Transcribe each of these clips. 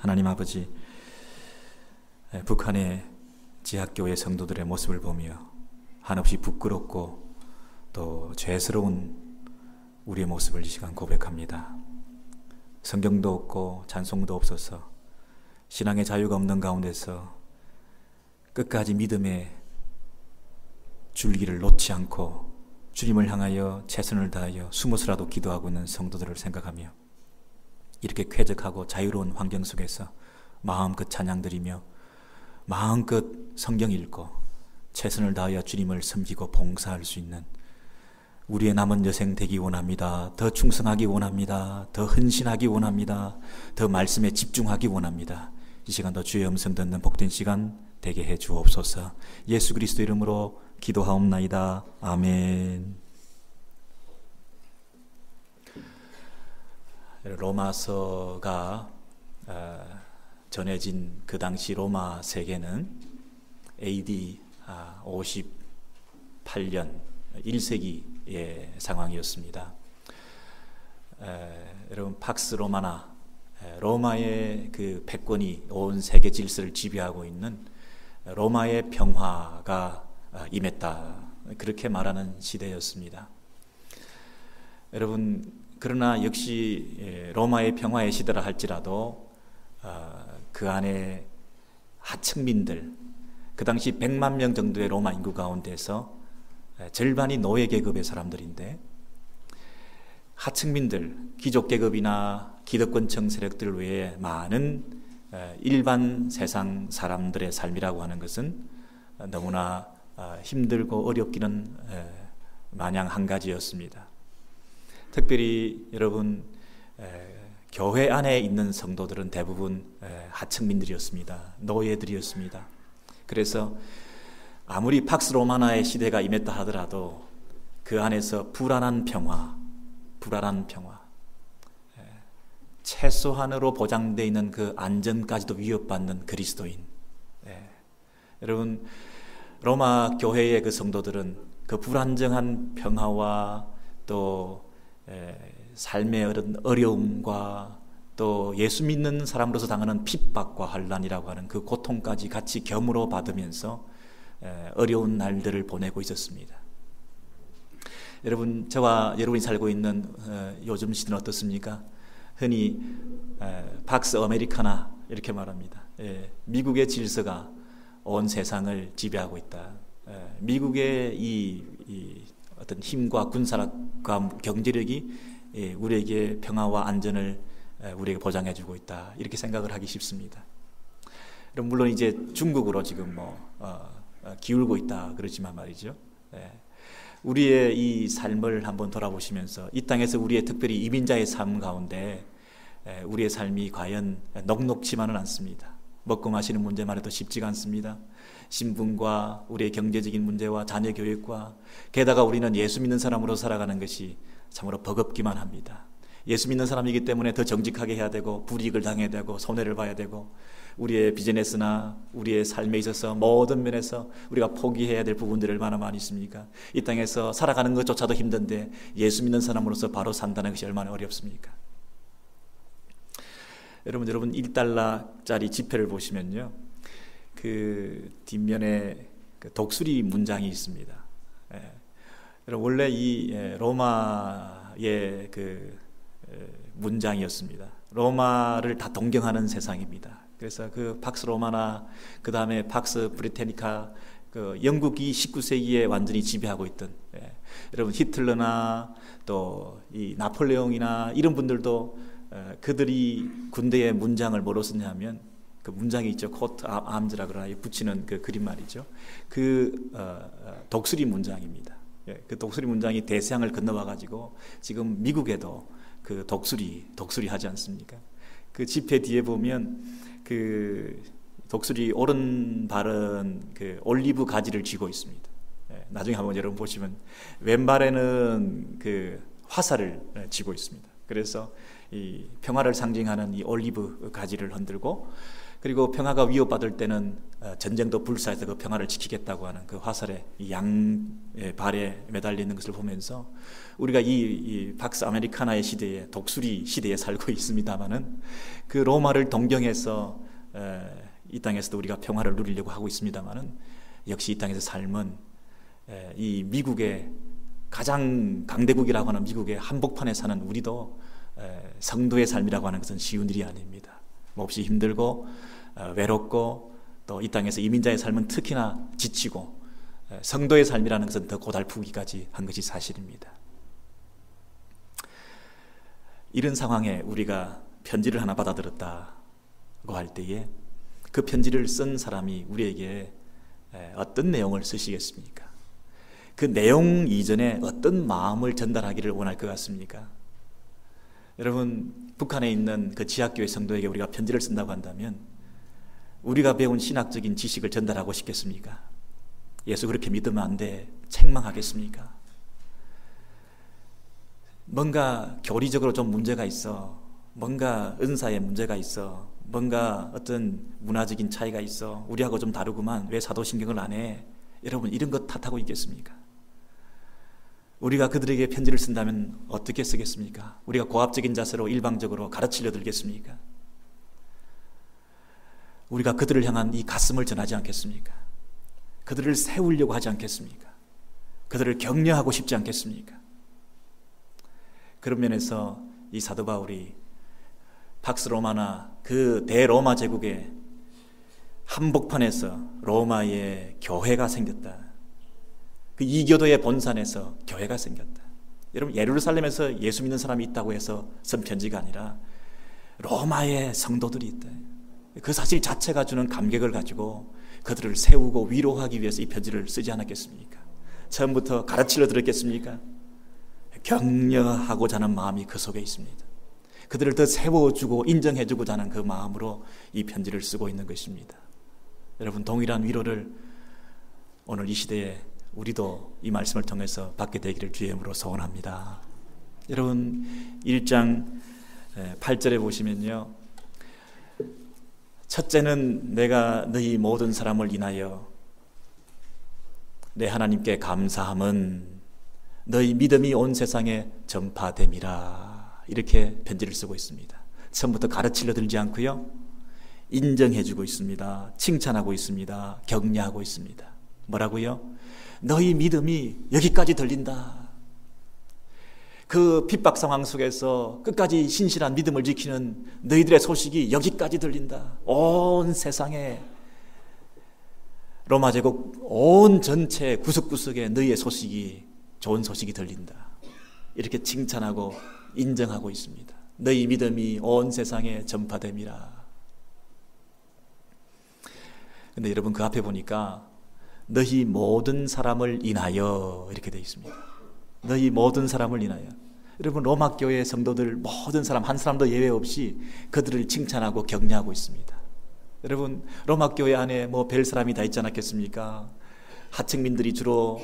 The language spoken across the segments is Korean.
하나님 아버지, 북한의 지하교회 성도들의 모습을 보며 한없이 부끄럽고 또 죄스러운 우리의 모습을 이 시간 고백합니다. 성경도 없고 찬송도 없어서 신앙의 자유가 없는 가운데서 끝까지 믿음의 줄기를 놓지 않고 주님을 향하여 최선을 다하여 숨어서라도 기도하고 있는 성도들을 생각하며 이렇게 쾌적하고 자유로운 환경 속에서 마음껏 찬양드리며 마음껏 성경 읽고 최선을 다하여 주님을 섬기고 봉사할 수 있는 우리의 남은 여생 되기 원합니다. 더 충성하기 원합니다. 더 헌신하기 원합니다. 더 말씀에 집중하기 원합니다. 이 시간도 주의 음성 듣는 복된 시간 되게 해 주옵소서. 예수 그리스도 이름으로 기도하옵나이다. 아멘. 로마서가 전해진 그 당시 로마 세계는 AD 58년 1세기의 상황이었습니다. 여러분, 팍스 로마나 로마의 그 패권이 온 세계 질서를 지배하고 있는 로마의 평화가 임했다, 그렇게 말하는 시대였습니다. 여러분, 그러나 역시 로마의 평화의 시대라 할지라도 그 안에 하층민들, 그 당시 100만 명 정도의 로마 인구 가운데서 절반이 노예 계급의 사람들인데, 하층민들, 귀족 계급이나 기득권층 세력들 외에 많은 일반 세상 사람들의 삶이라고 하는 것은 너무나 힘들고 어렵기는 마냥 한 가지였습니다. 특별히 여러분, 교회 안에 있는 성도들은 대부분 하층민들이었습니다. 노예들이었습니다. 그래서 아무리 팍스 로마나의 시대가 임했다 하더라도 그 안에서 불안한 평화, 최소한으로 보장되어 있는 그 안전까지도 위협받는 그리스도인. 여러분, 로마 교회의 그 성도들은 그 불안정한 평화와 또 삶의 어려움과 또 예수 믿는 사람으로서 당하는 핍박과 환난이라고 하는 그 고통까지 같이 겸으로 받으면서 어려운 날들을 보내고 있었습니다. 여러분, 저와 여러분이 살고 있는 요즘 시대는 어떻습니까? 흔히 팍스 아메리카나 이렇게 말합니다. 미국의 질서가 온 세상을 지배하고 있다. 미국의 이 어떤 힘과 군사력과 경제력이 우리에게 평화와 안전을 우리에게 보장해주고 있다, 이렇게 생각을 하기 쉽습니다. 물론 이제 중국으로 지금 기울고 있다 그러지만 말이죠. 우리의 이 삶을 한번 돌아보시면서 이 땅에서 우리의 특별히 이민자의 삶 가운데 우리의 삶이 과연 녹록지만은 않습니다. 먹고 마시는 문제만 해도 쉽지가 않습니다. 신분과 우리의 경제적인 문제와 자녀 교육과, 게다가 우리는 예수 믿는 사람으로 살아가는 것이 참으로 버겁기만 합니다. 예수 믿는 사람이기 때문에 더 정직하게 해야 되고 불이익을 당해야 되고 손해를 봐야 되고, 우리의 비즈니스나 우리의 삶에 있어서 모든 면에서 우리가 포기해야 될 부분들이 얼마나 많이 있습니까? 이 땅에서 살아가는 것조차도 힘든데 예수 믿는 사람으로서 바로 산다는 것이 얼마나 어렵습니까? 여러분 1달러짜리 지폐를 보시면요, 그 뒷면에 그 독수리 문장이 있습니다. 원래 이 로마의 그 문장이었습니다. 로마를 다 동경하는 세상입니다. 그래서 그 팍스 로마나 그 다음에 팍스 브리테니카, 그 영국이 19세기에 완전히 지배하고 있던, 여러분 히틀러나 또 이 나폴레옹이나 이런 분들도 그들이 군대의 문장을 뭐로 쓰냐면 그 문장이 있죠. 코트 암즈라 그러나 붙이는 그 그림 말이죠. 그 독수리 문장입니다. 그 독수리 문장이 대서양을 건너와 가지고 지금 미국에도 그 독수리 하지 않습니까? 그 지폐 뒤에 보면 그 독수리 오른발은 그 올리브 가지를 쥐고 있습니다. 나중에 한번 여러분 보시면 왼발에는 그 화살을 쥐고 있습니다. 그래서 이 평화를 상징하는 이 올리브 가지를 흔들고, 그리고 평화가 위협받을 때는 전쟁도 불사해서 그 평화를 지키겠다고 하는 그 화살에 양의 발에 매달려 있는 것을 보면서 우리가 이 박스 아메리카나의 시대에, 독수리 시대에 살고 있습니다마는 그 로마를 동경해서 이 땅에서도 우리가 평화를 누리려고 하고 있습니다마는 역시 이 땅에서 삶은 이 미국의 가장 강대국이라고 하는 미국의 한복판에 사는 우리도 성도의 삶이라고 하는 것은 쉬운 일이 아닙니다. 몹시 힘들고 외롭고, 또 이 땅에서 이민자의 삶은 특히나 지치고, 성도의 삶이라는 것은 더 고달프기까지 한 것이 사실입니다. 이런 상황에 우리가 편지를 하나 받아들였다고 할 때에 그 편지를 쓴 사람이 우리에게 어떤 내용을 쓰시겠습니까? 그 내용 이전에 어떤 마음을 전달하기를 원할 것 같습니까? 여러분, 북한에 있는 그 지하교회 성도에게 우리가 편지를 쓴다고 한다면 우리가 배운 신학적인 지식을 전달하고 싶겠습니까? 예수 그렇게 믿으면 안 돼, 책망하겠습니까? 뭔가 교리적으로 좀 문제가 있어, 뭔가 은사에 문제가 있어, 뭔가 어떤 문화적인 차이가 있어, 우리하고 좀 다르구만, 왜 사도신경을 안 해? 여러분, 이런 것 탓하고 있겠습니까? 우리가 그들에게 편지를 쓴다면 어떻게 쓰겠습니까? 우리가 고압적인 자세로 일방적으로 가르치려 들겠습니까? 우리가 그들을 향한 이 가슴을 전하지 않겠습니까? 그들을 세우려고 하지 않겠습니까? 그들을 격려하고 싶지 않겠습니까? 그런 면에서 이 사도 바울이 박스 로마나 그 대로마 제국의 한복판에서 로마의 교회가 생겼다, 그 이교도의 본산에서 교회가 생겼다. 여러분, 예루살렘에서 예수 믿는 사람이 있다고 해서 쓴 편지가 아니라 로마의 성도들이 있다. 그 사실 자체가 주는 감격을 가지고 그들을 세우고 위로하기 위해서 이 편지를 쓰지 않았겠습니까? 처음부터 가르치려 들었겠습니까? 격려하고자 하는 마음이 그 속에 있습니다. 그들을 더 세워주고 인정해주고자 하는 그 마음으로 이 편지를 쓰고 있는 것입니다. 여러분, 동일한 위로를 오늘 이 시대에 우리도 이 말씀을 통해서 받게 되기를 주의 이름으로 소원합니다. 여러분, 1장 8절에 보시면요, 첫째는 내가 너희 모든 사람을 인하여 내 하나님께 감사함은 너희 믿음이 온 세상에 전파됨이라, 이렇게 편지를 쓰고 있습니다. 처음부터 가르치려 들지 않고요, 인정해주고 있습니다. 칭찬하고 있습니다. 격려하고 있습니다. 뭐라고요? 너희 믿음이 여기까지 들린다. 그 핍박 상황 속에서 끝까지 신실한 믿음을 지키는 너희들의 소식이 여기까지 들린다. 온 세상에, 로마 제국 온 전체 구석구석에 너희의 소식이, 좋은 소식이 들린다. 이렇게 칭찬하고 인정하고 있습니다. 너희 믿음이 온 세상에 전파됨이라. 근데 여러분, 그 앞에 보니까 너희 모든 사람을 인하여 이렇게 되어 있습니다. 너희 모든 사람을 인하여. 여러분, 로마 교회 성도들 모든 사람, 한 사람도 예외 없이 그들을 칭찬하고 격려하고 있습니다. 여러분, 로마 교회 안에 뭐 별 사람이 다 있지 않았겠습니까? 하층민들이 주로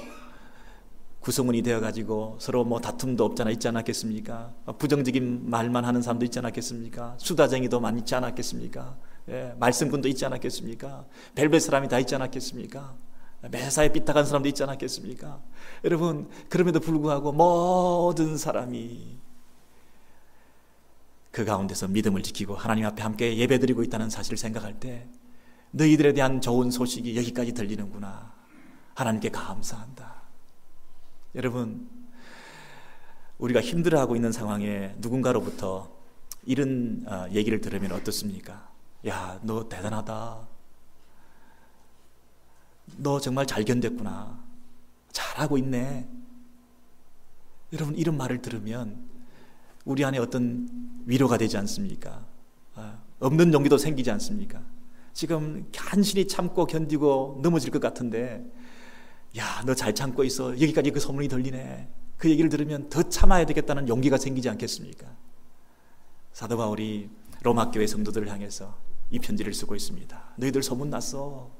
구성원이 되어가지고 서로 뭐 다툼도 없잖아, 있지 않았겠습니까? 부정적인 말만 하는 사람도 있지 않았겠습니까? 수다쟁이도 많이 있지 않았겠습니까? 말씀꾼도 있지 않았겠습니까? 별별 사람이 다 있지 않았겠습니까? 매사에 삐딱한 사람도 있지 않았겠습니까? 여러분, 그럼에도 불구하고 모든 사람이 그 가운데서 믿음을 지키고 하나님 앞에 함께 예배드리고 있다는 사실을 생각할 때 너희들에 대한 좋은 소식이 여기까지 들리는구나, 하나님께 감사한다. 여러분, 우리가 힘들어하고 있는 상황에 누군가로부터 이런 얘기를 들으면 어떻습니까? 야, 너 대단하다, 너 정말 잘 견뎠구나, 잘하고 있네. 여러분, 이런 말을 들으면 우리 안에 어떤 위로가 되지 않습니까? 없는 용기도 생기지 않습니까? 지금 간신히 참고 견디고 넘어질 것 같은데, 야, 너 잘 참고 있어, 여기까지 그 소문이 들리네. 그 얘기를 들으면 더 참아야 되겠다는 용기가 생기지 않겠습니까? 사도 바울이 로마 교회 성도들을 향해서 이 편지를 쓰고 있습니다. 너희들 소문났어,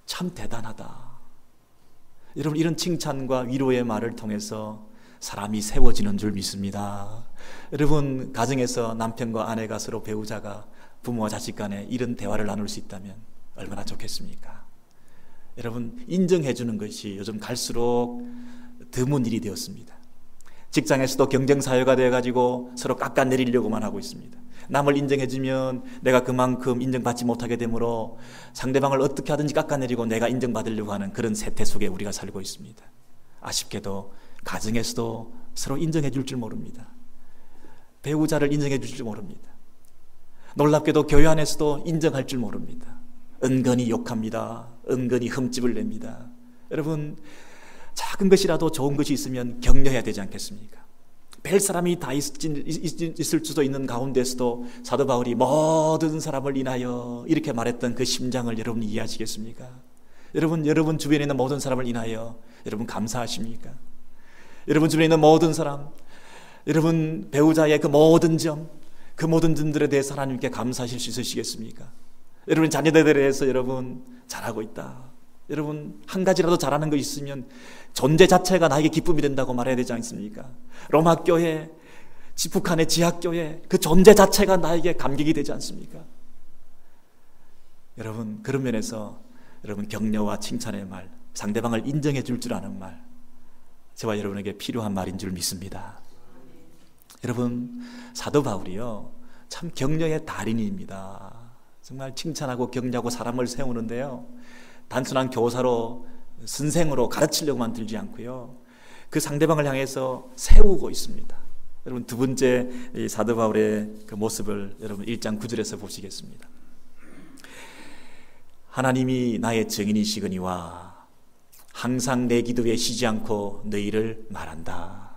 참 대단하다. 여러분, 이런 칭찬과 위로의 말을 통해서 사람이 세워지는 줄 믿습니다. 여러분, 가정에서 남편과 아내가 서로 배우자가 부모와 자식 간에 이런 대화를 나눌 수 있다면 얼마나 좋겠습니까? 여러분, 인정해 주는 것이 요즘 갈수록 드문 일이 되었습니다. 직장에서도 경쟁사회가 되어가지고 서로 깎아내리려고만 하고 있습니다. 남을 인정해주면 내가 그만큼 인정받지 못하게 되므로 상대방을 어떻게 하든지 깎아내리고 내가 인정받으려고 하는 그런 세태 속에 우리가 살고 있습니다. 아쉽게도 가정에서도 서로 인정해 줄 줄 모릅니다. 배우자를 인정해 줄 줄 모릅니다. 놀랍게도 교회 안에서도 인정할 줄 모릅니다. 은근히 욕합니다. 은근히 흠집을 냅니다. 여러분, 작은 것이라도 좋은 것이 있으면 격려해야 되지 않겠습니까? 별 사람이 다 있을 수도 있는 가운데서도 사도 바울이 모든 사람을 인하여 이렇게 말했던 그 심장을 여러분이 이해하시겠습니까? 여러분 주변에 있는 모든 사람을 인하여 여러분 감사하십니까? 여러분 주변에 있는 모든 사람, 여러분 배우자의 그 모든 점, 그 모든 점들에 대해서 하나님께 감사하실 수 있으시겠습니까? 여러분 자녀들에 대해서 여러분 잘하고 있다. 여러분 한 가지라도 잘하는 거 있으면 존재 자체가 나에게 기쁨이 된다고 말해야 되지 않습니까? 로마 교회, 북한의 지하교회, 그 존재 자체가 나에게 감격이 되지 않습니까? 여러분 그런 면에서 여러분 격려와 칭찬의 말, 상대방을 인정해 줄 줄 아는 말, 저와 여러분에게 필요한 말인 줄 믿습니다. 여러분 사도 바울이요 참 격려의 달인입니다. 정말 칭찬하고 격려하고 사람을 세우는데요, 단순한 교사로 선생으로 가르치려고만 들지 않고요, 그 상대방을 향해서 세우고 있습니다. 여러분 두 번째 이 사도 바울의 그 모습을 여러분 1장 9절에서 보시겠습니다. 하나님이 나의 증인이시거니와 항상 내 기도에 쉬지 않고 너희를 말한다.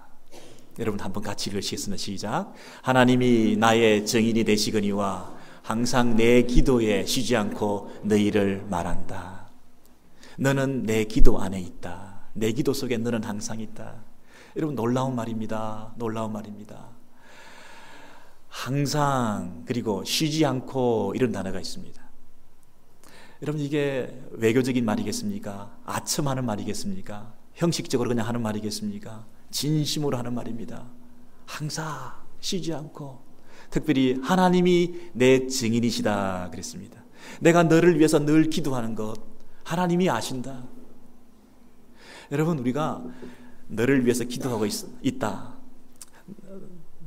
여러분 한번 같이 읽으시겠습니다. 시작. 하나님이 나의 증인이 되시거니와 항상 내 기도에 쉬지 않고 너희를 말한다. 너는 내 기도 안에 있다. 내 기도 속에 너는 항상 있다. 여러분 놀라운 말입니다. 놀라운 말입니다. 항상 그리고 쉬지 않고 이런 단어가 있습니다. 여러분 이게 외교적인 말이겠습니까? 아첨하는 말이겠습니까? 형식적으로 그냥 하는 말이겠습니까? 진심으로 하는 말입니다. 항상 쉬지 않고, 특별히 하나님이 내 증인이시다 그랬습니다. 내가 너를 위해서 늘 기도하는 것 하나님이 아신다. 여러분 우리가 너를 위해서 기도하고 있다,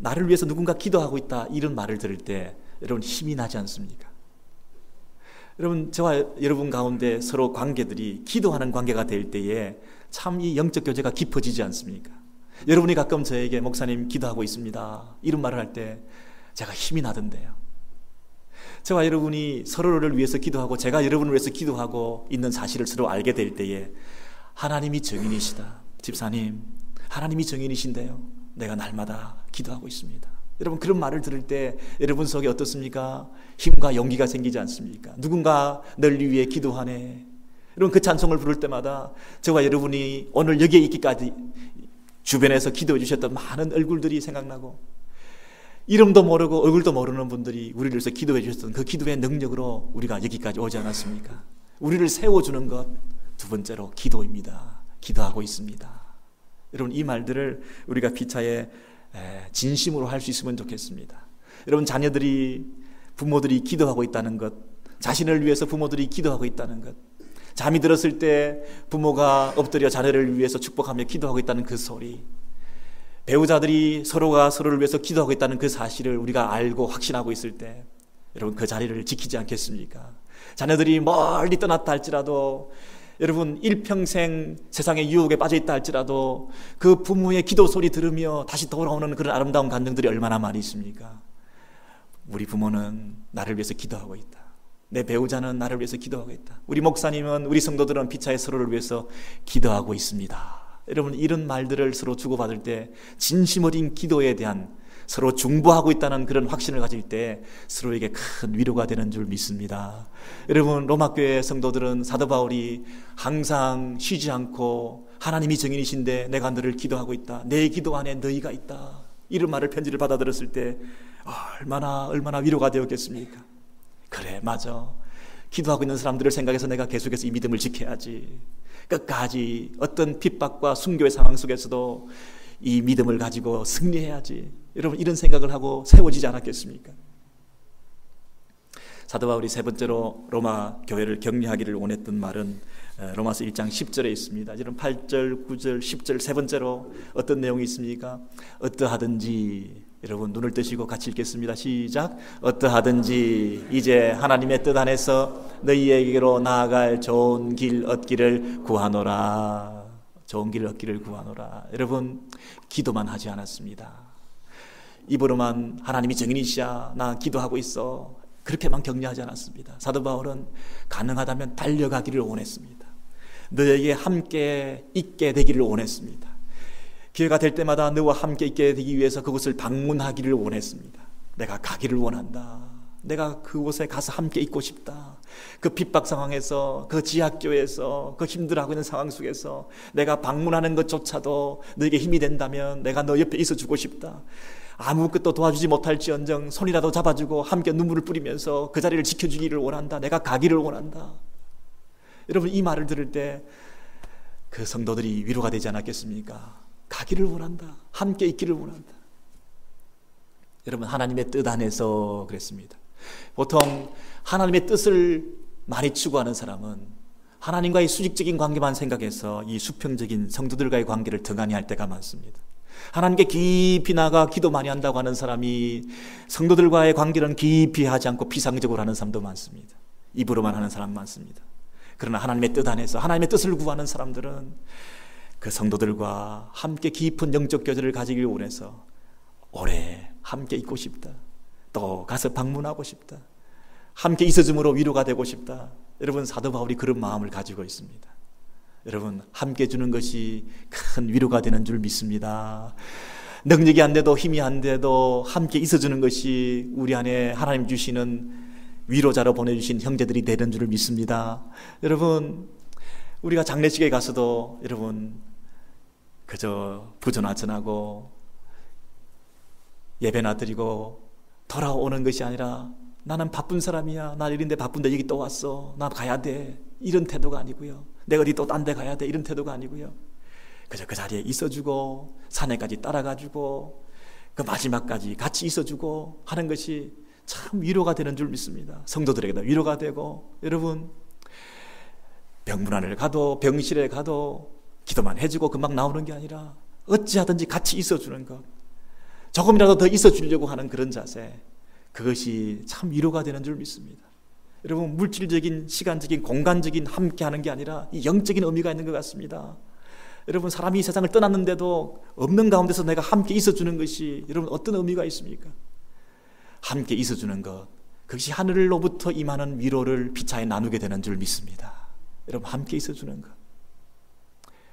나를 위해서 누군가 기도하고 있다, 이런 말을 들을 때 여러분 힘이 나지 않습니까? 여러분 저와 여러분 가운데 서로 관계들이 기도하는 관계가 될 때에 참 이 영적 교제가 깊어지지 않습니까? 여러분이 가끔 저에게 목사님 기도하고 있습니다 이런 말을 할 때 제가 힘이 나던데요. 저와 여러분이 서로를 위해서 기도하고 제가 여러분을 위해서 기도하고 있는 사실을 서로 알게 될 때에 하나님이 증인이시다. 집사님 하나님이 증인이신데요, 내가 날마다 기도하고 있습니다. 여러분 그런 말을 들을 때 여러분 속에 어떻습니까? 힘과 용기가 생기지 않습니까? 누군가 널 위해 기도하네. 여러분 그 찬송을 부를 때마다 저와 여러분이 오늘 여기에 있기까지 주변에서 기도해 주셨던 많은 얼굴들이 생각나고, 이름도 모르고 얼굴도 모르는 분들이 우리를 위해서 기도해 주셨던 그 기도의 능력으로 우리가 여기까지 오지 않았습니까? 우리를 세워주는 것 두 번째로 기도입니다. 기도하고 있습니다. 여러분 이 말들을 우리가 피차에 진심으로 할 수 있으면 좋겠습니다. 여러분 자녀들이, 부모들이 기도하고 있다는 것, 자신을 위해서 부모들이 기도하고 있다는 것, 잠이 들었을 때 부모가 엎드려 자녀를 위해서 축복하며 기도하고 있다는 그 소리, 배우자들이 서로가 서로를 위해서 기도하고 있다는 그 사실을 우리가 알고 확신하고 있을 때 여러분 그 자리를 지키지 않겠습니까? 자녀들이 멀리 떠났다 할지라도, 여러분 일평생 세상의 유혹에 빠져 있다 할지라도 그 부모의 기도 소리 들으며 다시 돌아오는 그런 아름다운 감정들이 얼마나 많이 있습니까? 우리 부모는 나를 위해서 기도하고 있다. 내 배우자는 나를 위해서 기도하고 있다. 우리 목사님은, 우리 성도들은 피차의 서로를 위해서 기도하고 있습니다. 여러분 이런 말들을 서로 주고받을 때 진심 어린 기도에 대한 서로 중보하고 있다는 그런 확신을 가질 때 서로에게 큰 위로가 되는 줄 믿습니다. 여러분 로마교회 성도들은 사도 바울이 항상 쉬지 않고 하나님이 증인이신데 내가 너를 기도하고 있다, 내 기도 안에 너희가 있다, 이런 말을 편지를 받아들었을 때 얼마나 위로가 되었겠습니까? 그래 맞아, 기도하고 있는 사람들을 생각해서 내가 계속해서 이 믿음을 지켜야지. 끝까지 어떤 핍박과 순교의 상황 속에서도 이 믿음을 가지고 승리해야지. 여러분 이런 생각을 하고 세워지지 않았겠습니까? 사도 바울이 세 번째로 로마 교회를 격려하기를 원했던 말은 로마서 1장 10절에 있습니다. 여러분 8절, 9절, 10절 세 번째로 어떤 내용이 있습니까? 어떠하든지, 여러분 눈을 뜨시고 같이 읽겠습니다. 시작. 어떠하든지 이제 하나님의 뜻 안에서 너희에게로 나아갈 좋은 길 얻기를 구하노라. 좋은 길 얻기를 구하노라. 여러분 기도만 하지 않았습니다. 입으로만 하나님이 증인이시야 나 기도하고 있어 그렇게만 격려하지 않았습니다. 사도 바울은 가능하다면 달려가기를 원했습니다. 너에게 함께 있게 되기를 원했습니다. 기회가 될 때마다 너와 함께 있게 되기 위해서 그곳을 방문하기를 원했습니다. 내가 가기를 원한다. 내가 그곳에 가서 함께 있고 싶다. 그 핍박 상황에서, 그 지하교에서, 그 힘들어하고 있는 상황 속에서 내가 방문하는 것조차도 너에게 힘이 된다면 내가 너 옆에 있어주고 싶다. 아무것도 도와주지 못할지언정 손이라도 잡아주고 함께 눈물을 뿌리면서 그 자리를 지켜주기를 원한다. 내가 가기를 원한다. 여러분 이 말을 들을 때 그 성도들이 위로가 되지 않았겠습니까? 가기를 원한다. 함께 있기를 원한다. 여러분 하나님의 뜻 안에서 그랬습니다. 보통 하나님의 뜻을 많이 추구하는 사람은 하나님과의 수직적인 관계만 생각해서 이 수평적인 성도들과의 관계를 등한히 할 때가 많습니다. 하나님께 깊이 나가 기도 많이 한다고 하는 사람이 성도들과의 관계는 깊이 하지 않고 피상적으로 하는 사람도 많습니다. 입으로만 하는 사람 많습니다. 그러나 하나님의 뜻 안에서 하나님의 뜻을 구하는 사람들은 그 성도들과 함께 깊은 영적 교제를 가지길 원해서 오래 함께 있고 싶다. 또 가서 방문하고 싶다. 함께 있어줌으로 위로가 되고 싶다. 여러분 사도 바울이 그런 마음을 가지고 있습니다. 여러분 함께 주는 것이 큰 위로가 되는 줄 믿습니다. 능력이 안 돼도 힘이 안 돼도 함께 있어주는 것이 우리 안에 하나님 주시는 위로자로 보내주신 형제들이 되는 줄 믿습니다. 여러분 우리가 장례식에 가서도 여러분 그저 부조나 전하고 예배나 드리고 돌아오는 것이 아니라 나는 바쁜 사람이야. 나 이런데 바쁜데 여기 또 왔어. 나 가야 돼. 이런 태도가 아니고요. 내가 어디 또 딴 데 가야 돼. 이런 태도가 아니고요. 그저 그 자리에 있어주고 산에까지 따라가주고 그 마지막까지 같이 있어주고 하는 것이 참 위로가 되는 줄 믿습니다. 성도들에게도 위로가 되고 여러분 병문안을 가도 병실에 가도 기도만 해주고 금방 나오는 게 아니라 어찌하든지 같이 있어주는 것, 조금이라도 더 있어주려고 하는 그런 자세, 그것이 참 위로가 되는 줄 믿습니다. 여러분 물질적인 시간적인 공간적인 함께하는 게 아니라 이 영적인 의미가 있는 것 같습니다. 여러분 사람이 이 세상을 떠났는데도 없는 가운데서 내가 함께 있어주는 것이 여러분 어떤 의미가 있습니까? 함께 있어주는 것, 그것이 하늘로부터 임하는 위로를 피차에 나누게 되는 줄 믿습니다. 여러분 함께 있어주는 것.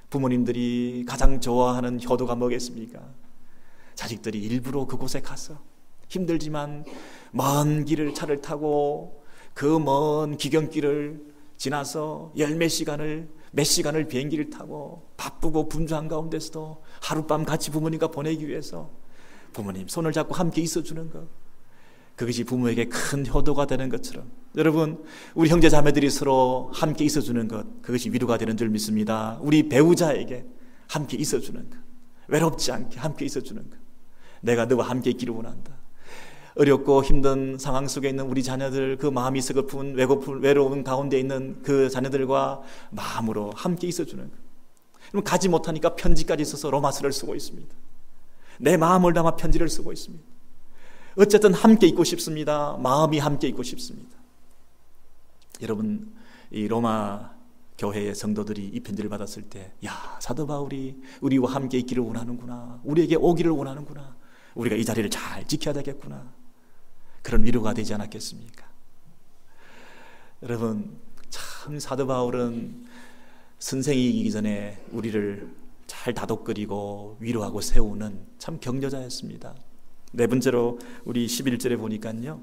부모님들이 가장 좋아하는 효도가 뭐겠습니까? 자식들이 일부러 그곳에 가서 힘들지만 먼 길을 차를 타고 그 먼 기경길을 지나서 몇 시간을 비행기를 타고 바쁘고 분주한 가운데서도 하룻밤 같이 부모님과 보내기 위해서 부모님 손을 잡고 함께 있어주는 것, 그것이 부모에게 큰 효도가 되는 것처럼 여러분 우리 형제 자매들이 서로 함께 있어주는 것, 그것이 위로가 되는 줄 믿습니다. 우리 배우자에게 함께 있어주는 것, 외롭지 않게 함께 있어주는 것, 내가 너와 함께 있기를 원한다. 어렵고 힘든 상황 속에 있는 우리 자녀들, 그 마음이 서글픈 외로운 가운데 있는 그 자녀들과 마음으로 함께 있어주는 것. 그럼 가지 못하니까 편지까지 써서 로마서를 쓰고 있습니다. 내 마음을 담아 편지를 쓰고 있습니다. 어쨌든 함께 있고 싶습니다. 마음이 함께 있고 싶습니다. 여러분 이 로마 교회의 성도들이 이 편지를 받았을 때, 야, 사도 바울이 우리와 함께 있기를 원하는구나, 우리에게 오기를 원하는구나, 우리가 이 자리를 잘 지켜야 되겠구나, 그런 위로가 되지 않았겠습니까? 여러분 참 사도 바울은 선생이기 전에 우리를 잘 다독거리고 위로하고 세우는 참 격려자였습니다. 네 번째로 우리 11절에 보니까요,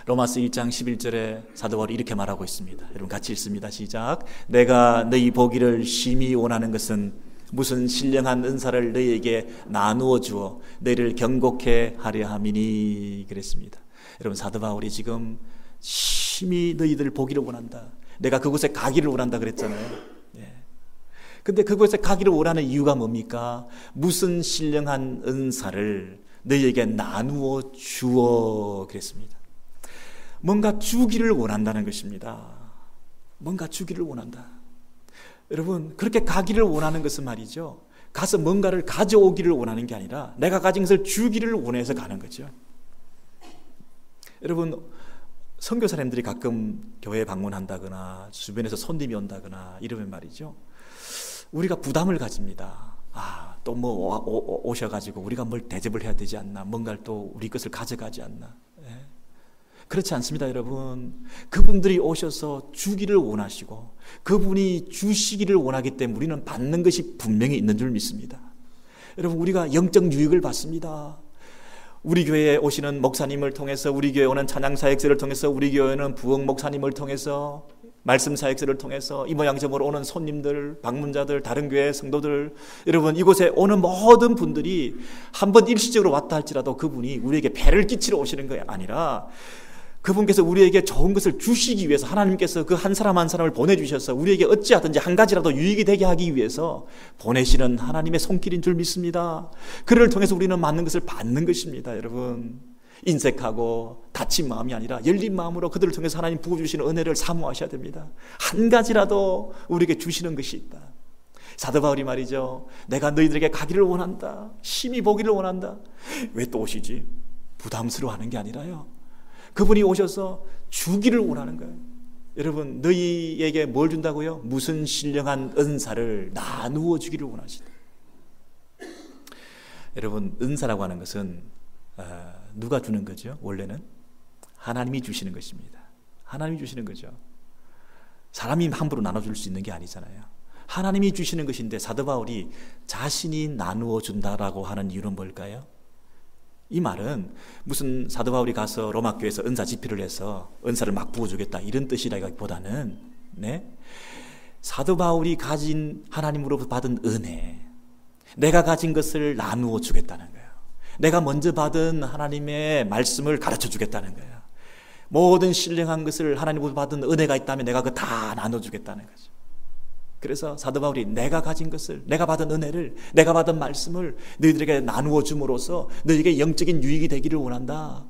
로마서 1장 11절에 사도 바울이 이렇게 말하고 있습니다. 여러분 같이 읽습니다. 시작. 내가 너희 보기를 심히 원하는 것은 무슨 신령한 은사를 너희에게 나누어 주어 너희를 경고케 하려 함이니, 그랬습니다. 여러분 사도 바울이 지금 심히 너희들 보기를 원한다, 내가 그곳에 가기를 원한다 그랬잖아요. 예. 근데 그곳에 가기를 원하는 이유가 뭡니까? 무슨 신령한 은사를 너희에게 나누어 주어 그랬습니다. 뭔가 주기를 원한다는 것입니다. 뭔가 주기를 원한다. 여러분, 그렇게 가기를 원하는 것은 말이죠, 가서 뭔가를 가져오기를 원하는 게 아니라 내가 가진 것을 주기를 원해서 가는 거죠. 여러분, 선교사님들이 가끔 교회 방문한다거나 주변에서 손님이 온다거나 이러면 말이죠, 우리가 부담을 가집니다. 또 뭐 오셔가지고 우리가 뭘 대접을 해야 되지 않나, 뭔가를 또 우리 것을 가져가지 않나. 그렇지 않습니다, 여러분. 그분들이 오셔서 주기를 원하시고 그분이 주시기를 원하기 때문에 우리는 받는 것이 분명히 있는 줄 믿습니다. 여러분, 우리가 영적 유익을 받습니다. 우리 교회에 오시는 목사님을 통해서, 우리 교회에 오는 찬양사역자를 통해서, 우리 교회는 부흥 목사님을 통해서, 말씀 사역자를 통해서, 이 모양 저모로 오는 손님들, 방문자들, 다른 교회 성도들, 여러분, 이곳에 오는 모든 분들이 한번 일시적으로 왔다 할지라도 그분이 우리에게 배를 끼치러 오시는 게 아니라 그분께서 우리에게 좋은 것을 주시기 위해서, 하나님께서 그 한 사람 한 사람을 보내주셔서 우리에게 어찌하든지 한 가지라도 유익이 되게 하기 위해서 보내시는 하나님의 손길인 줄 믿습니다. 그를 통해서 우리는 많은 것을 받는 것입니다. 여러분, 인색하고 다친 마음이 아니라 열린 마음으로 그들을 통해서 하나님 부어주시는 은혜를 사모하셔야 됩니다. 한 가지라도 우리에게 주시는 것이 있다. 사도 바울이 말이죠, 내가 너희들에게 가기를 원한다, 심히 보기를 원한다. 왜 또 오시지? 부담스러워하는 게 아니라요, 그분이 오셔서 주기를 원하는 거예요. 여러분, 너희에게 뭘 준다고요? 무슨 신령한 은사를 나누어 주기를 원하시다. 여러분, 은사라고 하는 것은 누가 주는 거죠? 원래는 하나님이 주시는 것입니다. 하나님이 주시는 거죠. 사람이 함부로 나눠줄 수 있는 게 아니잖아요. 하나님이 주시는 것인데 사도 바울이 자신이 나누어 준다라고 하는 이유는 뭘까요? 이 말은 무슨 사도 바울이 가서 로마 교회에서 은사 집필을 해서 은사를 막 부어주겠다 이런 뜻이라기보다는, 사도 바울이 가진 하나님으로부터 받은 은혜, 내가 가진 것을 나누어 주겠다는 거예요. 내가 먼저 받은 하나님의 말씀을 가르쳐 주겠다는 거예요. 모든 신령한 것을 하나님으로부터 받은 은혜가 있다면 내가 그거 다 나눠주겠다는 거죠. 그래서 사도 바울이 내가 가진 것을, 내가 받은 은혜를, 내가 받은 말씀을 너희들에게 나누어 줌으로써 너희에게 영적인 유익이 되기를 원한다.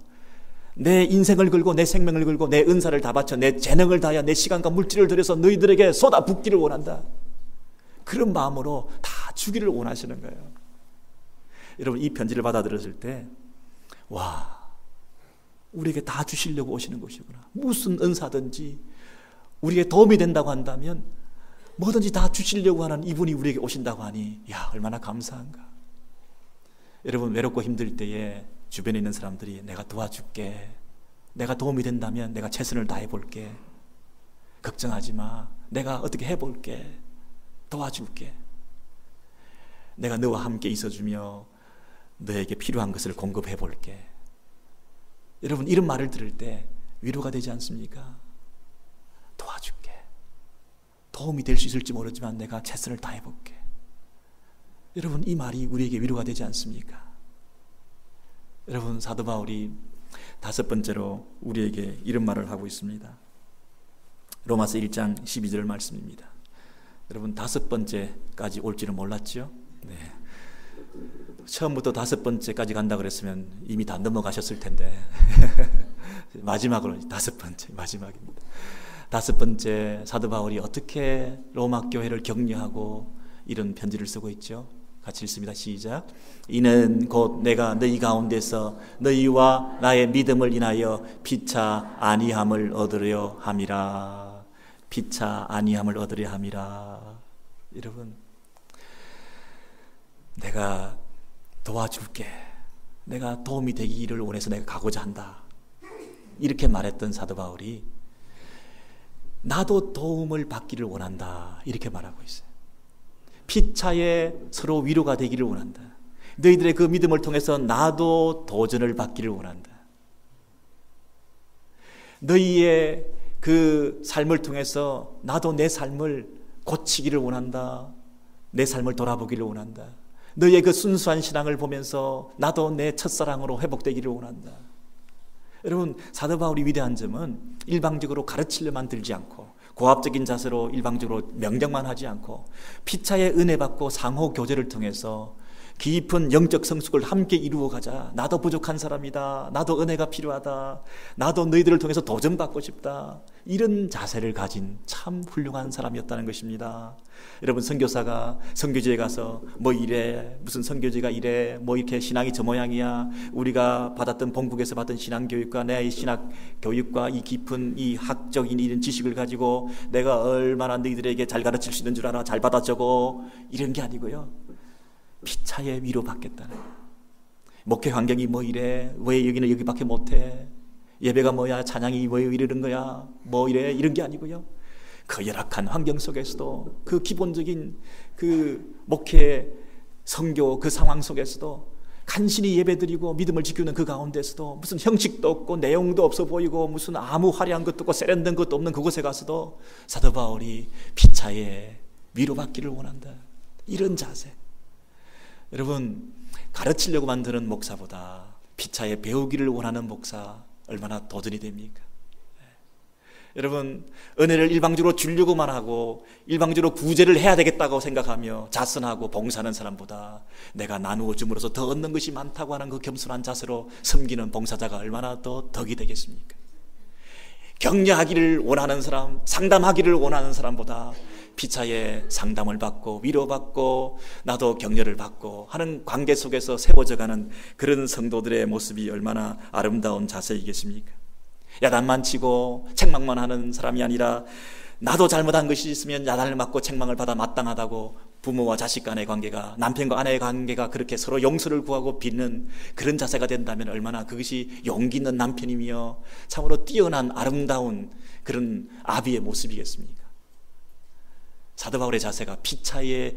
내 인생을 걸고 내 생명을 걸고 내 은사를 다 바쳐 내 재능을 다하여 내 시간과 물질을 들여서 너희들에게 쏟아붓기를 원한다. 그런 마음으로 다 주기를 원하시는 거예요. 여러분, 이 편지를 받아들였을 때, 와, 우리에게 다 주시려고 오시는 것이구나. 무슨 은사든지 우리에게 도움이 된다고 한다면 뭐든지 다 주시려고 하는 이분이 우리에게 오신다고 하니, 야, 얼마나 감사한가. 여러분, 외롭고 힘들 때에 주변에 있는 사람들이 내가 도와줄게, 내가 도움이 된다면 내가 최선을 다해볼게, 걱정하지 마, 내가 어떻게 해볼게, 도와줄게, 내가 너와 함께 있어주며 너에게 필요한 것을 공급해볼게. 여러분, 이런 말을 들을 때 위로가 되지 않습니까? 도와줄게, 도움이 될 수 있을지 모르지만 내가 최선을 다해볼게. 여러분, 이 말이 우리에게 위로가 되지 않습니까? 여러분, 사도 바울이 다섯 번째로 우리에게 이런 말을 하고 있습니다. 로마서 1장 12절 말씀입니다. 여러분, 다섯 번째까지 올지는 몰랐죠? 네. 처음부터 다섯 번째까지 간다 그랬으면 이미 다 넘어가셨을 텐데 마지막으로 다섯 번째, 마지막입니다. 다섯 번째, 사도 바울이 어떻게 로마 교회를 격려하고 이런 편지를 쓰고 있죠? 같이 읽습니다. 시작. 이는 곧 내가 너희 가운데서 너희와 나의 믿음을 인하여 피차 안위함을 얻으려 함이라. 피차 안위함을 얻으려 함이라. 여러분, 내가 도와줄게, 내가 도움이 되기를 원해서 내가 가고자 한다, 이렇게 말했던 사도 바울이 나도 도움을 받기를 원한다, 이렇게 말하고 있어요. 피차에 서로 위로가 되기를 원한다. 너희들의 그 믿음을 통해서 나도 도전을 받기를 원한다. 너희의 그 삶을 통해서 나도 내 삶을 고치기를 원한다. 내 삶을 돌아보기를 원한다. 너희의 그 순수한 신앙을 보면서 나도 내 첫사랑으로 회복되기를 원한다. 여러분, 사도 바울이 위대한 점은 일방적으로 가르치려만 들지 않고 고압적인 자세로 일방적으로 명령만 하지 않고 피차의 은혜 받고 상호 교제를 통해서 깊은 영적 성숙을 함께 이루어 가자. 나도 부족한 사람이다. 나도 은혜가 필요하다. 나도 너희들을 통해서 도전받고 싶다. 이런 자세를 가진 참 훌륭한 사람이었다는 것입니다. 여러분, 선교사가 선교지에 가서 뭐 이래, 무슨 선교지가 이래, 뭐 이렇게 신앙이 저 모양이야, 우리가 받았던 본국에서 받은 신앙교육과 내 신학 교육과 이 깊은 이 학적인 이런 지식을 가지고 내가 얼마나 너희들에게 잘 가르칠 수 있는 줄 알아, 잘 받아 적어, 이런 게 아니고요, 피차에 위로받겠다는, 목회 환경이 뭐 이래, 왜 여기는 여기밖에 못해, 예배가 뭐야, 찬양이 왜 이러는 거야, 뭐 이래, 이런 게 아니고요, 그 열악한 환경 속에서도, 그 기본적인 그 목회 선교 그 상황 속에서도 간신히 예배드리고 믿음을 지키는 그 가운데서도 무슨 형식도 없고 내용도 없어 보이고 무슨 아무 화려한 것도 없고 세련된 것도 없는 그곳에 가서도 사도 바울이 피차에 위로받기를 원한다. 이런 자세. 여러분, 가르치려고 만드는 목사보다 피차에 배우기를 원하는 목사 얼마나 도전이 됩니까? 여러분, 은혜를 일방적으로 주려고만 하고 일방적으로 구제를 해야 되겠다고 생각하며 자선하고 봉사하는 사람보다 내가 나누어 줌으로써 더 얻는 것이 많다고 하는 그 겸손한 자세로 섬기는 봉사자가 얼마나 더 덕이 되겠습니까? 격려하기를 원하는 사람, 상담하기를 원하는 사람보다 피차에 상담을 받고 위로받고 나도 격려를 받고 하는 관계 속에서 세워져가는 그런 성도들의 모습이 얼마나 아름다운 자세이겠습니까? 야단만 치고 책망만 하는 사람이 아니라 나도 잘못한 것이 있으면 야단을 맞고 책망을 받아 마땅하다고 부모와 자식 간의 관계가, 남편과 아내의 관계가 그렇게 서로 용서를 구하고 빚는 그런 자세가 된다면 얼마나 그것이 용기 있는 남편이며 참으로 뛰어난 아름다운 그런 아비의 모습이겠습니까? 사도 바울의 자세가 피차에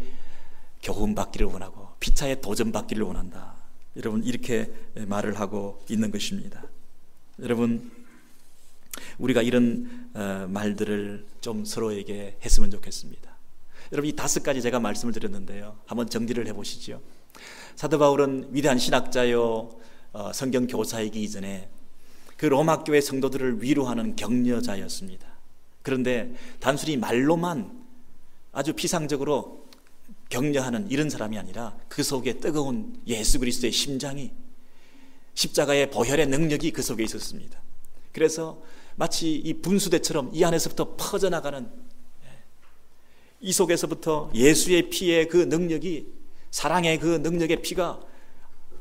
교훈받기를 원하고 피차에 도전받기를 원한다. 여러분, 이렇게 말을 하고 있는 것입니다. 여러분, 우리가 이런 말들을 좀 서로에게 했으면 좋겠습니다. 여러분, 이 5가지 제가 말씀을 드렸는데요, 한번 정리를 해보시죠. 사도 바울은 위대한 신학자요 성경 교사이기 이전에 그 로마 교회 성도들을 위로하는 격려자였습니다. 그런데 단순히 말로만 아주 피상적으로 격려하는 이런 사람이 아니라 그 속에 뜨거운 예수 그리스도의 심장이, 십자가의 보혈의 능력이 그 속에 있었습니다. 그래서 마치 이 분수대처럼 이 안에서부터 퍼져나가는, 이 속에서부터 예수의 피의 그 능력이, 사랑의 그 능력의 피가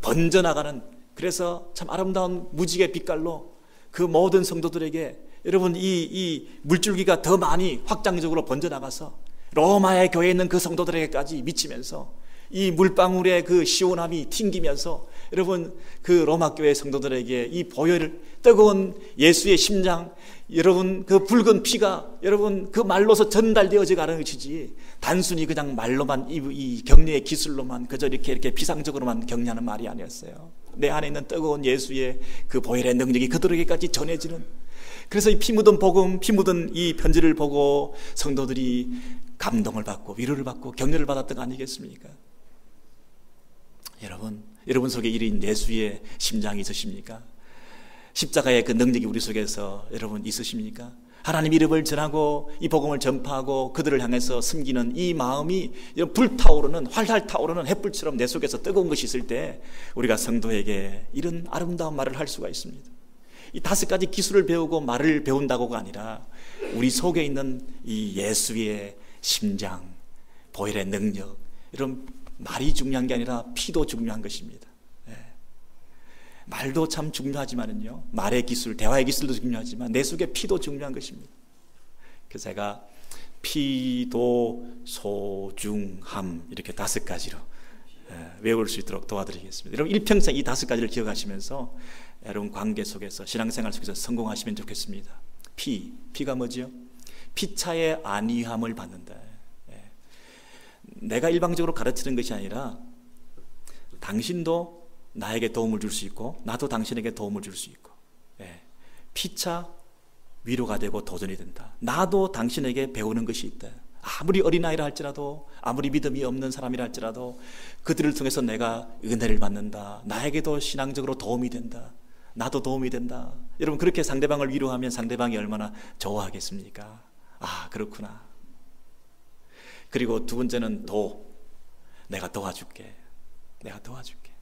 번져나가는, 그래서 참 아름다운 무지개 빛깔로 그 모든 성도들에게, 여러분, 이 물줄기가 더 많이 확장적으로 번져나가서 로마의 교회에 있는 그 성도들에게까지 미치면서 이 물방울의 그 시원함이 튕기면서 여러분, 그 로마 교회 성도들에게 이 보혈을, 뜨거운 예수의 심장, 여러분 그 붉은 피가 여러분 그 말로서 전달되어져 가는 것이지, 단순히 그냥 말로만 이 격려의 기술로만 그저 이렇게 피상적으로만 격려하는 말이 아니었어요. 내 안에 있는 뜨거운 예수의 그 보혈의 능력이 그들에게까지 전해지는, 그래서 이 피 묻은 복음, 피 묻은 이 편지를 보고 성도들이 감동을 받고 위로를 받고 격려를 받았던 거 아니겠습니까? 여러분 속에 이런 예수의 심장이 있으십니까? 십자가의 그 능력이 우리 속에서 여러분 있으십니까? 하나님 이름을 전하고 이 복음을 전파하고 그들을 향해서 섬기는 이 마음이 불타오르는, 활활 타오르는 햇불처럼 내 속에서 뜨거운 것이 있을 때 우리가 성도에게 이런 아름다운 말을 할 수가 있습니다. 이 5가지 기술을 배우고 말을 배운다고가 아니라 우리 속에 있는 이 예수의 심장, 보혈의 능력, 이런 말이 중요한 게 아니라 피도 중요한 것입니다. 말도 참 중요하지만은요, 말의 기술, 대화의 기술도 중요하지만 내 속의 피도 중요한 것입니다. 그래서 제가 피도 소중함 이렇게 5가지로 외울 수 있도록 도와드리겠습니다. 여러분, 일평생 이 5가지를 기억하시면서 여러분 관계 속에서, 신앙생활 속에서 성공하시면 좋겠습니다. 피가 뭐죠? 피차의 안위함을 받는다. 내가 일방적으로 가르치는 것이 아니라 당신도 나에게 도움을 줄 수 있고 나도 당신에게 도움을 줄 수 있고, 피차 위로가 되고 도전이 된다. 나도 당신에게 배우는 것이 있다. 아무리 어린아이라 할지라도, 아무리 믿음이 없는 사람이라 할지라도 그들을 통해서 내가 은혜를 받는다. 나에게도 신앙적으로 도움이 된다. 나도 도움이 된다. 여러분, 그렇게 상대방을 위로하면 상대방이 얼마나 좋아하겠습니까? 아, 그렇구나. 그리고 두 번째는 내가 도와줄게. 내가 도와줄게.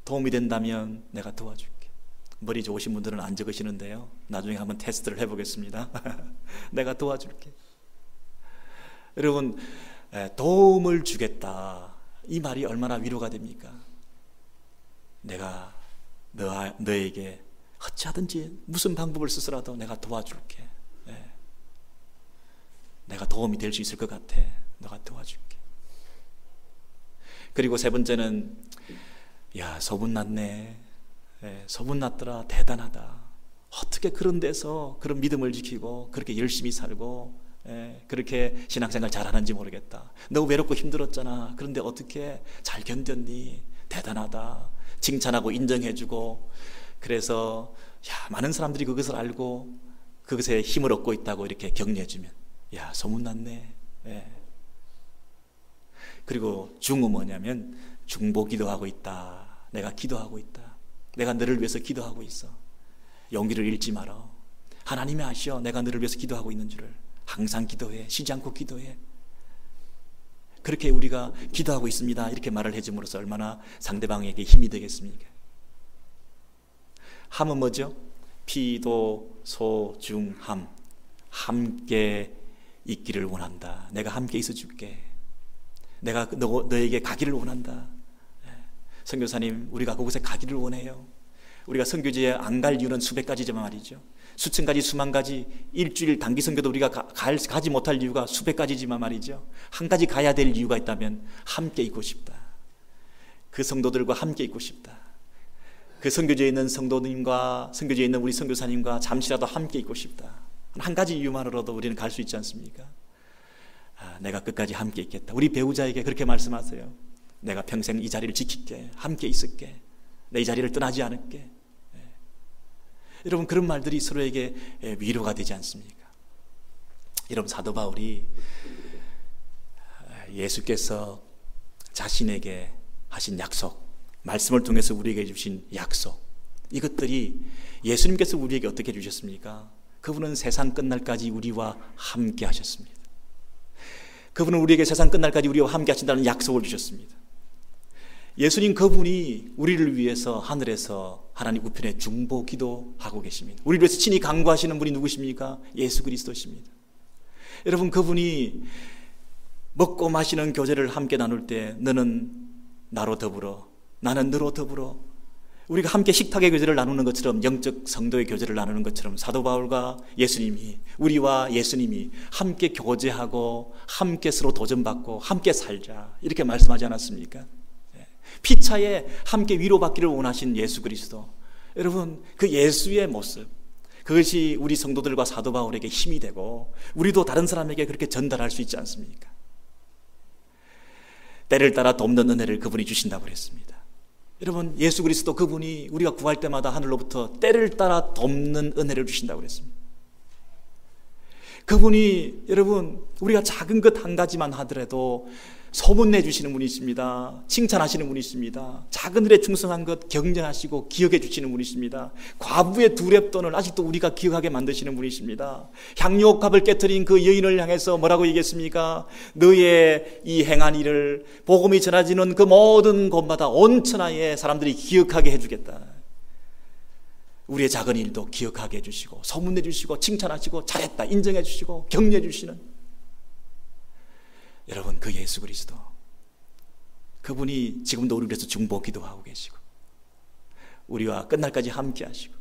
도움이 된다면 내가 도와줄게. 머리 좋으신 분들은 안 적으시는데요. 나중에 한번 테스트를 해보겠습니다. 내가 도와줄게. 여러분, 도움을 주겠다. 이 말이 얼마나 위로가 됩니까? 내가 너에게 어찌하든지 무슨 방법을 쓰서라도 내가 도와줄게. 내가 도움이 될 수 있을 것 같아. 너가 도와줄게. 그리고 세 번째는 야, 소문났네. 소문났더라. 대단하다. 어떻게 그런 데서 그런 믿음을 지키고 그렇게 열심히 살고 그렇게 신앙생활 잘하는지 모르겠다. 너 외롭고 힘들었잖아. 그런데 어떻게 잘 견뎠니? 대단하다. 칭찬하고 인정해주고, 그래서 많은 사람들이 그것을 알고 그것에 힘을 얻고 있다고 이렇게 격려해주면 야, 소문났네. 그리고 중은 뭐냐면 중보 기도하고 있다. 내가 기도하고 있다. 내가 너를 위해서 기도하고 있어. 용기를 잃지 마라. 하나님이 아시오. 내가 너를 위해서 기도하고 있는 줄을. 항상 기도해. 쉬지 않고 기도해. 그렇게 우리가 기도하고 있습니다. 이렇게 말을 해줌으로써 얼마나 상대방에게 힘이 되겠습니까? 함은 뭐죠? 피도 소중함. 함께 있기를 원한다. 내가 함께 있어 줄게. 내가 너에게 가기를 원한다. 선교사님, 우리가 그곳에 가기를 원해요. 우리가 선교지에 안 갈 이유는 수백 가지지만 말이죠. 수천 가지, 수만 가지, 일주일 단기 선교도 우리가 가지 못할 이유가 수백 가지지만 말이죠. 한 가지 가야 될 이유가 있다면 함께 있고 싶다. 그 성도들과 함께 있고 싶다. 그 선교지에 있는 성도님과 선교지에 있는 우리 선교사님과 잠시라도 함께 있고 싶다. 한 가지 이유만으로도 우리는 갈 수 있지 않습니까? 내가 끝까지 함께 있겠다. 우리 배우자에게 그렇게 말씀하세요. 내가 평생 이 자리를 지킬게. 함께 있을게. 내 이 자리를 떠나지 않을게. 여러분, 그런 말들이 서로에게 위로가 되지 않습니까? 여러분, 사도 바울이 예수께서 자신에게 하신 약속, 말씀을 통해서 우리에게 주신 약속, 이것들이 예수님께서 우리에게 어떻게 주셨습니까? 그분은 세상 끝날까지 우리와 함께 하셨습니다. 그분은 우리에게 세상 끝날까지 우리와 함께 하신다는 약속을 주셨습니다. 예수님 그분이 우리를 위해서 하늘에서 하나님 우편에 중보 기도하고 계십니다. 우리를 위해서 친히 간구하시는 분이 누구십니까? 예수 그리스도십니다. 여러분, 그분이 먹고 마시는 교제를 함께 나눌 때 너는 나로 더불어, 나는 너로 더불어, 우리가 함께 식탁의 교제를 나누는 것처럼, 영적 성도의 교제를 나누는 것처럼 사도 바울과 예수님이, 우리와 예수님이 함께 교제하고 함께 서로 도전받고 함께 살자, 이렇게 말씀하지 않았습니까? 피차에 함께 위로받기를 원하신 예수 그리스도, 여러분, 그 예수의 모습, 그것이 우리 성도들과 사도 바울에게 힘이 되고 우리도 다른 사람에게 그렇게 전달할 수 있지 않습니까? 때를 따라 돕는 은혜를 그분이 주신다고 그랬습니다. 여러분, 예수 그리스도 그분이 우리가 구할 때마다 하늘로부터 때를 따라 돕는 은혜를 주신다고 그랬습니다. 그분이, 여러분, 우리가 작은 것 한 가지만 하더라도 소문내 주시는 분이십니다. 칭찬하시는 분이십니다. 작은 일에 충성한 것 격려하시고 기억해 주시는 분이십니다. 과부의 두 렙돈을 아직도 우리가 기억하게 만드시는 분이십니다. 향유옥합을 깨뜨린 그 여인을 향해서 뭐라고 얘기했습니까? 너의 이 행한 일을 복음이 전해지는 그 모든 곳마다 온 천하의 사람들이 기억하게 해주겠다. 우리의 작은 일도 기억하게 해주시고 소문내 주시고 칭찬하시고 잘했다 인정해 주시고 격려해 주시는, 여러분, 그 예수 그리스도, 그분이 지금도 우리를 위해서 중보 기도하고 계시고 우리와 끝날까지 함께 하시고,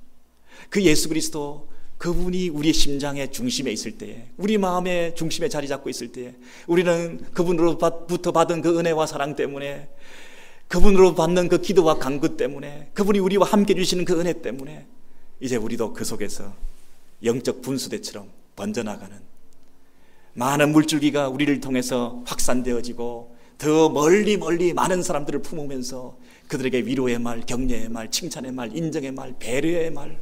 그 예수 그리스도, 그분이 우리의 심장의 중심에 있을 때에, 우리 마음의 중심에 자리 잡고 있을 때에, 우리는 그분으로부터 받은 그 은혜와 사랑 때문에, 그분으로 받는 그 기도와 간구 때문에, 그분이 우리와 함께 주시는 그 은혜 때문에 이제 우리도 그 속에서 영적 분수대처럼 번져나가는 많은 물줄기가 우리를 통해서 확산되어지고 더 멀리 많은 사람들을 품으면서 그들에게 위로의 말, 격려의 말, 칭찬의 말, 인정의 말, 배려의 말,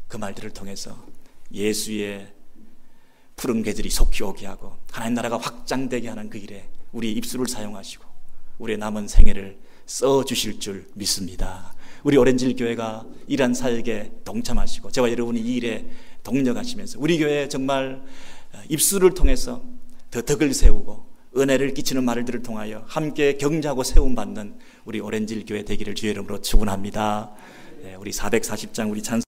그 말들을 통해서 예수의 푸른 계절이 속히 오게 하고 하나님 나라가 확장되게 하는 그 일에 우리 입술을 사용하시고 우리의 남은 생애를 써주실 줄 믿습니다. 우리 오렌지힐 교회가 이러한 사역에 동참하시고 저와 여러분이 이 일에 동력하시면서 우리 교회 정말 입술을 통해서 더 덕을 세우고 은혜를 끼치는 말들을 통하여 함께 경주하고 세움받는 우리 오렌지힐 교회 되기를 주의 이름으로 축원합니다. 우리 440장 우리 찬송